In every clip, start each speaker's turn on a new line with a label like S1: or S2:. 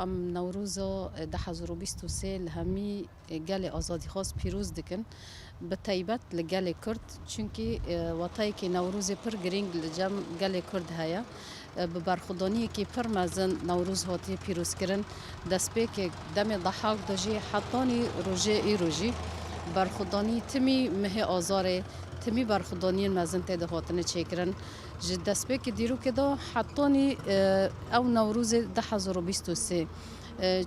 S1: ام نوروزا ده 2023 همی گل آزادی خواست پیروز دکن به تایبت لگل کرد چونکی وطایی که نوروز پر گرینگ لجم گل کرد هیا به برخودانی که پر مزن نوروز هاتی پیروز کرن دست به که دم ضحاک دجی حتانی روژه ای روژی برخودانی تمی مه آزاره تمی برخودانی مزن تده هاتن چکرن جد دست به که دیرو که دا حتانی او نوروز ده 2023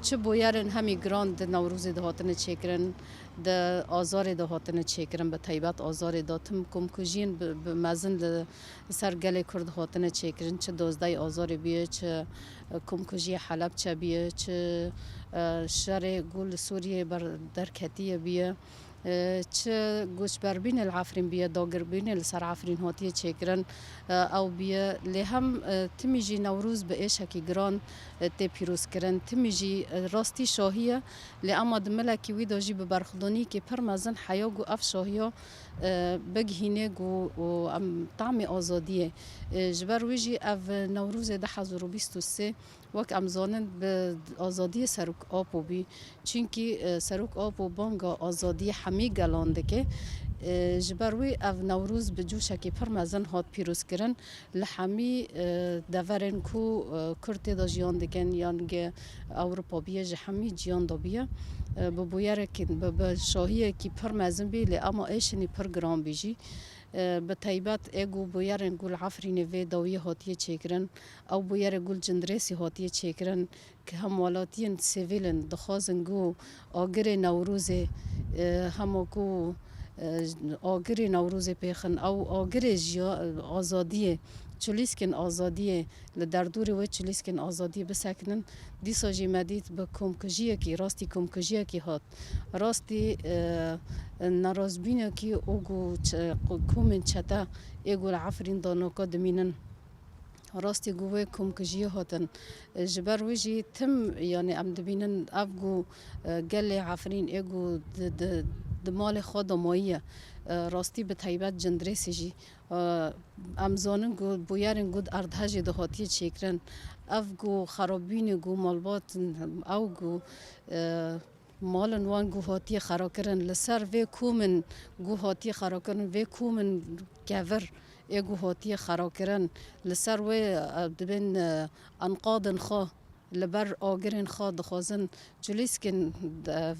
S1: چه بویرن همی گراند نوروز ده هاتن چکرن ده آزار ده هاتن چکرن به طیبت آزار ده تم کم کجین به مزن ده سرگل کرد هاتن چکرن چه 12 آزار بیه چه کم کجی حلب چه بیه چه شر گل سوریه بر درکتی بیه چه گوش بربین العفرین بیه داگر بین السر عفرین هاتیه چکرن او بیه لی هم تمیجی نوروز به ایش هکی گران تی پیروز کرن تمیجی راستی شاهیه لی اما دملکی وی داجی به برخدانی که پر مزن حیا گو اف شاهیا بگهینه گو طعم آزادیه جبر ویجی او نوروز ده 2023 وک امزانن به آزادی سروک آپو بی چونکی سروک آپو بانگا آزادی همی گلانده که جبروی او نوروز به جوشه که پر مزن هات پیروز کرن لحمی دورن کو کرتی دا جیان دکن یانگ اروپا بیه جهمی جیان دا بیه ببویره که به شاهیه که پر مزن بی لی اما ایشنی پر گرام بیجی به طیبت ایگو بویرن گل عفرین وی داوی هاتیه چکرن او بویر گل جندریسی هاتیه چکرن که هموالاتین سیویلن دخوازن گو آگر نوروز همو گو آگر نوروز پیخن او آگر آزادیه چلیسکن آزادیه لدردور و چلیسکن آزادی بسکنن دیسا جی مدید به کمکجیه کی راستی کمکجیه کی هات راستی نرازبینه کی اوگو کومن چتا ایگو العفرین دانوکا دمینن راستی گوه کمکجیه هاتن جبر ویجی تم یعنی ام دبینن افگو گل عفرین ایگو دمال خود مایه راستی به طیبت جندریسی جی امزانن گو بویرن گود اردهجی دهاتی چکرن اف گو خرابین گو مالبات او گو مالن وان گو هاتی خراکرن لسر وی کومن گو هاتی خراکرن وی کومن گور ایگو هاتی خراکرن لسر وی دبین انقادن خواه لبر آگرین خواه دخوازن جلیسکن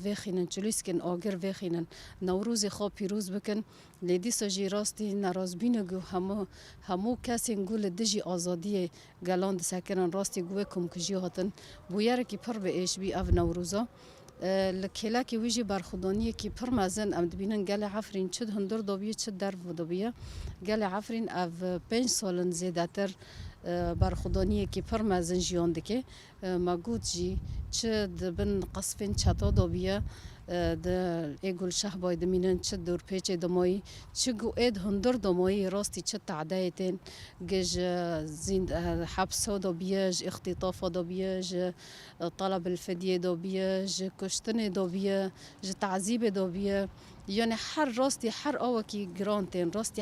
S1: ویخینن جلیسکن آگر ویخینن نوروز خواه پیروز بکن لیدی سجی راستی نرازبین گو همو کسی گول دجی آزادی گلان دسکرن راستی گوه کمکجی هاتن بویره کی پر به ایش بی او نوروزا لکیلا کی ویجی برخودانی کی پر مزن ام دبینن گل عفرین چد هندر دابیه چد در ودابیه گل عفرین او 5 سالن زیادتر برخودانی کی پر مزن جیان دکه مگود جی چه دبن قصفین چتا دابیه د ایگل شه باید مینن چه دور پیچ دمایی چه گو اید هندر دمایی راستی چه تعدایتین گج زند حبس دابیه اختطاف دابیه طلب الفدیه دابیه کشتن دابیه تعذیب دابیه یعنی هر راستی هر آوکی گرانتین راستی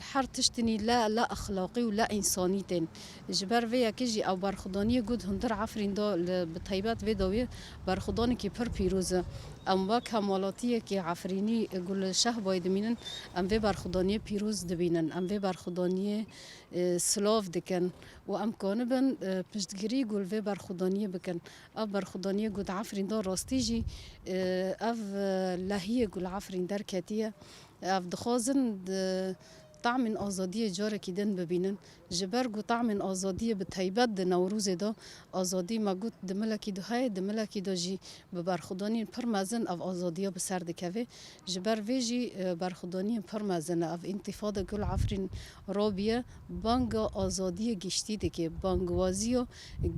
S1: هر تشتنی لا اخلاقی و لا انسانی تین جبر وی کیجی او برخودانی گود هندر عفرین دا به طیبت وی داوی برخودانی کی پر پیروزه ام با کمالاتی که عفرینی گل شه باید مینن ام وی برخودانی پیروز دبینن ام وی برخودانی سلاف دکن و ام کانه بن پشتگیری گل وی برخودانی بکن اف برخودانی گود عفرین دا راستی جی اف لحیه گل عفرین در کتیه اف دخوازن طعم آزادی جاره کی دن ببینن جبرگو طعم آزادی به طیبت د نوروز دا آزادی مگود د ملکی دو های د ملکی دا جی به برخودانی پر مزن او آزادی به سر دکوه جبر ویجی برخودانی پر مزن او انتفاده گل عفرین رابیه بانگ آزادی گشتی دکه بانگوازی و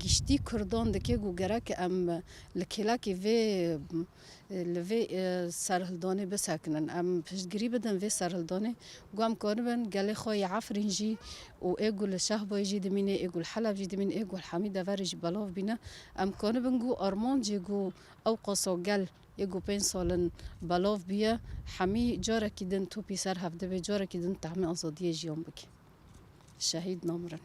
S1: گشتی کردان دکه گو گرک ام لکلک وی لوی سرهلدانه بسکنن ام پشتگیری بدن وی سرهلدانه گوام کاربن گله خواه عفرین جی و ایگل شه بای جی دمینه ایگل حلب جی دمینه ایگل حمید ورج بلاف بینه ام کاربن گو آرمان جی گو او قصا گل ایگو 5 سالن بلاف بیه همی جاره که دن تو پیسر هفته به جاره که دن تعمی آزادی جیان بکی شهید نامرن